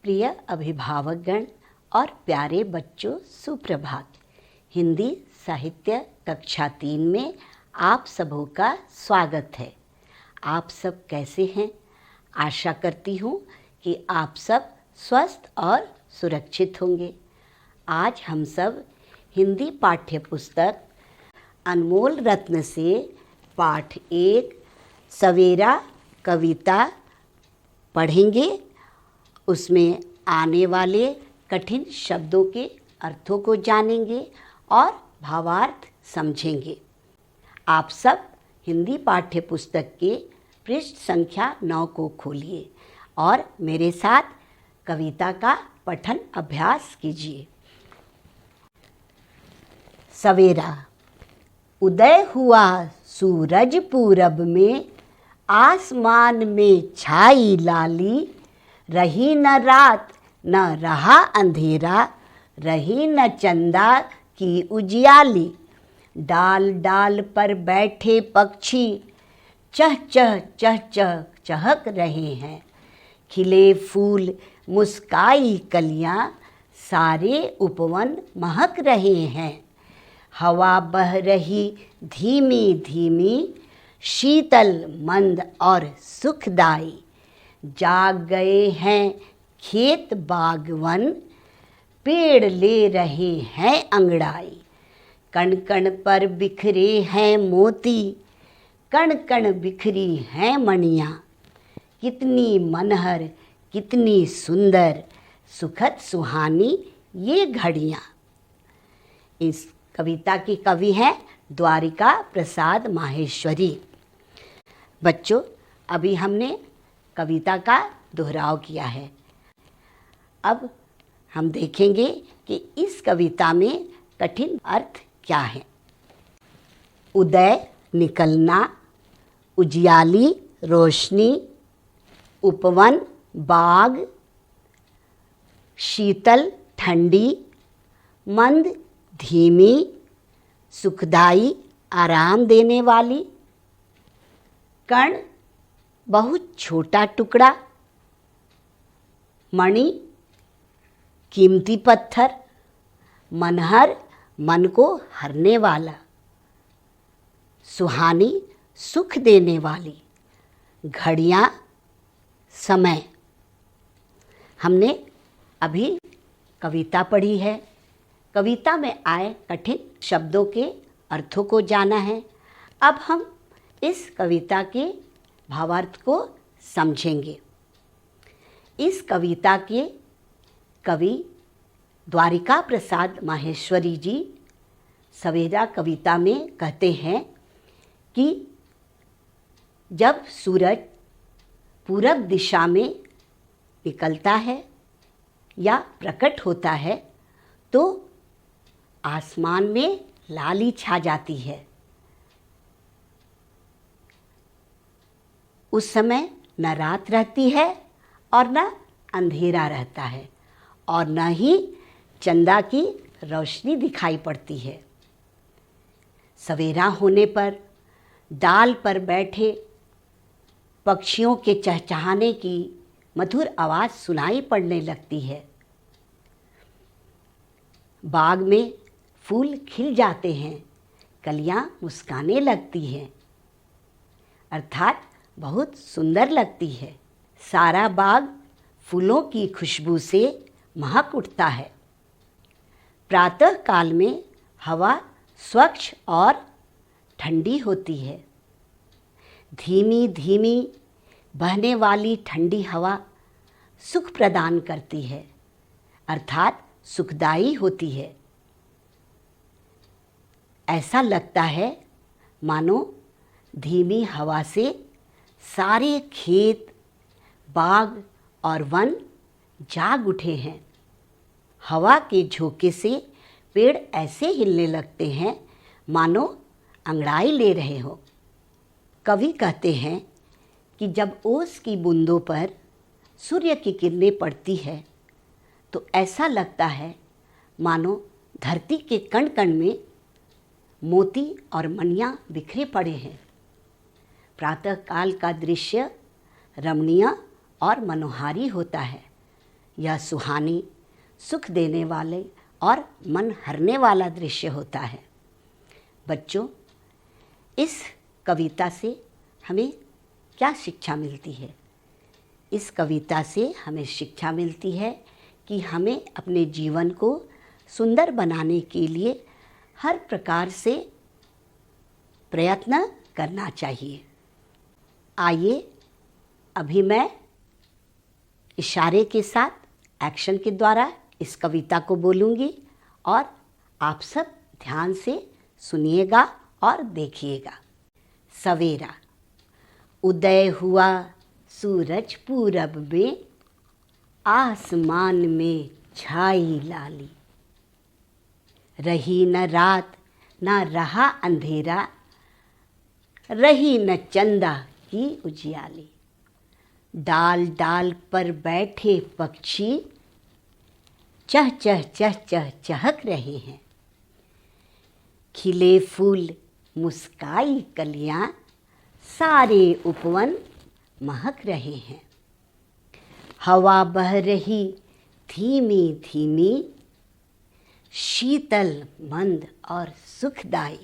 प्रिय अभिभावकगण और प्यारे बच्चों, सुप्रभात। हिंदी साहित्य कक्षा 3 में आप सबों का स्वागत है। आप सब कैसे हैं? आशा करती हूँ कि आप सब स्वस्थ और सुरक्षित होंगे। आज हम सब हिंदी पाठ्य पुस्तक अनमोल रत्न से पाठ 1 सवेरा कविता पढ़ेंगे। उसमें आने वाले कठिन शब्दों के अर्थों को जानेंगे और भावार्थ समझेंगे। आप सब हिंदी पाठ्य पुस्तक के पृष्ठ संख्या 9 को खोलिए और मेरे साथ कविता का पठन अभ्यास कीजिए। सवेरा। उदय हुआ सूरज पूरब में, आसमान में छाई लाली। रही न रात न रहा अंधेरा, रही न चंदा की उजियाली। डाल डाल पर बैठे पक्षी, चह चह चह चह चहक रहे हैं। खिले फूल मुस्काई कलियां, सारे उपवन महक रहे हैं। हवा बह रही धीमी धीमी, शीतल मंद और सुखदाई। जाग गए हैं खेत बागवन, पेड़ ले रहे हैं अंगड़ाई। कण कण पर बिखरे हैं मोती, कण कण बिखरी हैं मणियाँ। कितनी मनहर कितनी सुंदर, सुखद सुहानी ये घड़ियाँ। इस कविता की कवि हैं द्वारिका प्रसाद माहेश्वरी। बच्चों, अभी हमने कविता का दोहराव किया है। अब हम देखेंगे कि इस कविता में कठिन अर्थ क्या है। उदय निकलना, उजियाली रोशनी, उपवन बाग, शीतल ठंडी, मंद धीमी, सुखदाई आराम देने वाली। कण बहुत छोटा टुकड़ा, मणि कीमती पत्थर, मनहर मन को हरने वाला, सुहानी सुख देने वाली, घड़ियाँ समय। हमने अभी कविता पढ़ी है। कविता में आए कठिन शब्दों के अर्थों को जाना है। अब हम इस कविता के भावार्थ को समझेंगे। इस कविता के कवि द्वारिका प्रसाद माहेश्वरी जी सवेरा कविता में कहते हैं कि जब सूरज पूरब दिशा में निकलता है या प्रकट होता है तो आसमान में लाली छा जाती है। उस समय न रात रहती है और न अंधेरा रहता है और न ही चंदा की रोशनी दिखाई पड़ती है। सवेरा होने पर डाल पर बैठे पक्षियों के चहचहाने की मधुर आवाज़ सुनाई पड़ने लगती है। बाग में फूल खिल जाते हैं, कलियां मुस्काने लगती हैं, अर्थात बहुत सुंदर लगती है। सारा बाग फूलों की खुशबू से महक उठता है। प्रातः काल में हवा स्वच्छ और ठंडी होती है। धीमी धीमी बहने वाली ठंडी हवा सुख प्रदान करती है, अर्थात सुखदायी होती है। ऐसा लगता है मानो धीमी हवा से सारे खेत बाग और वन जाग उठे हैं। हवा के झोंके से पेड़ ऐसे हिलने लगते हैं मानो अंगड़ाई ले रहे हो। कवि कहते हैं कि जब ओस की बूंदों पर सूर्य की किरणें पड़ती है तो ऐसा लगता है मानो धरती के कण कण में मोती और मणियाँ बिखरे पड़े हैं। प्रातः काल का दृश्य रमणीय और मनोहारी होता है। यह सुहानी, सुख देने वाले और मन हरने वाला दृश्य होता है। बच्चों, इस कविता से हमें क्या शिक्षा मिलती है? इस कविता से हमें शिक्षा मिलती है कि हमें अपने जीवन को सुंदर बनाने के लिए हर प्रकार से प्रयत्न करना चाहिए। आइए अभी मैं इशारे के साथ एक्शन के द्वारा इस कविता को बोलूँगी और आप सब ध्यान से सुनिएगा और देखिएगा। सवेरा। उदय हुआ सूरज पूरब में, आसमान में छाई लाली। रही न रात न रहा अंधेरा, रही न चंदा की उजियाली। डाल डाल पर बैठे पक्षी, चह चह चह चह चहक रहे हैं। खिले फूल मुस्काई कलियां, सारे उपवन महक रहे हैं। हवा बह रही धीमी धीमी, शीतल मंद और सुखदाई।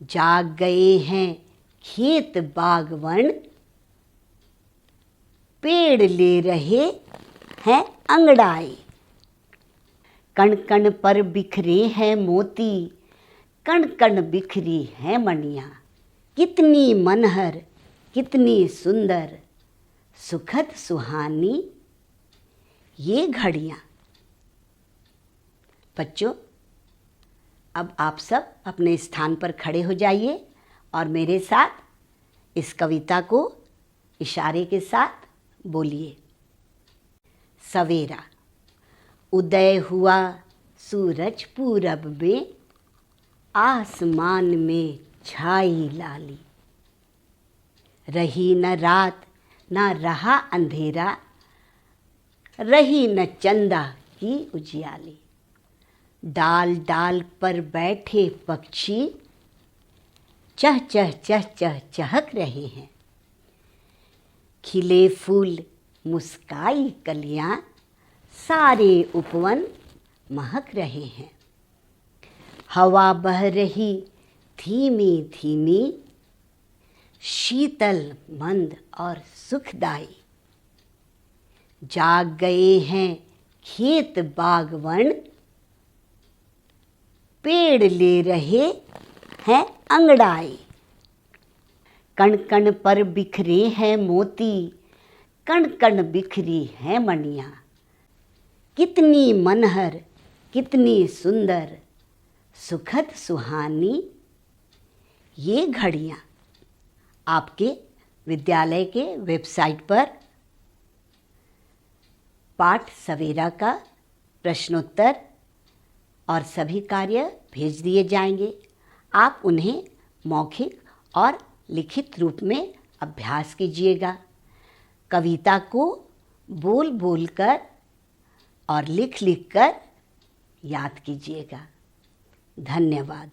जाग गए हैं खेत बागवन, पेड़ ले रहे हैं अंगड़ाई। कण कण पर बिखरे हैं मोती, कण कण बिखरी हैं मणियाँ। कितनी मनहर कितनी सुंदर, सुखद सुहानी ये घड़ियाँ। बच्चों, अब आप सब अपने स्थान पर खड़े हो जाइए और मेरे साथ इस कविता को इशारे के साथ बोलिए। सवेरा। उदय हुआ सूरज पूरब में, आसमान में छाई लाली। रही न रात न रहा अंधेरा, रही न चंदा की उजियाली। डाल डाल पर बैठे पक्षी, चह चह चह चह चहक रहे हैं। खिले फूल मुस्काई कलियां, सारे उपवन महक रहे हैं। हवा बह रही धीमी धीमी, शीतल मंद और सुखदाई। जाग गए हैं खेत बागवन, पेड़ ले रहे हैं अंगड़ाई। कण कण पर बिखरे हैं मोती, कण कण बिखरी हैं मणियाँ। कितनी मनहर कितनी सुंदर, सुखद सुहानी ये घड़ियाँ। आपके विद्यालय के वेबसाइट पर पाठ सवेरा का प्रश्नोत्तर और सभी कार्य भेज दिए जाएंगे। आप उन्हें मौखिक और लिखित रूप में अभ्यास कीजिएगा। कविता को बोल बोल कर और लिख लिख कर याद कीजिएगा। धन्यवाद।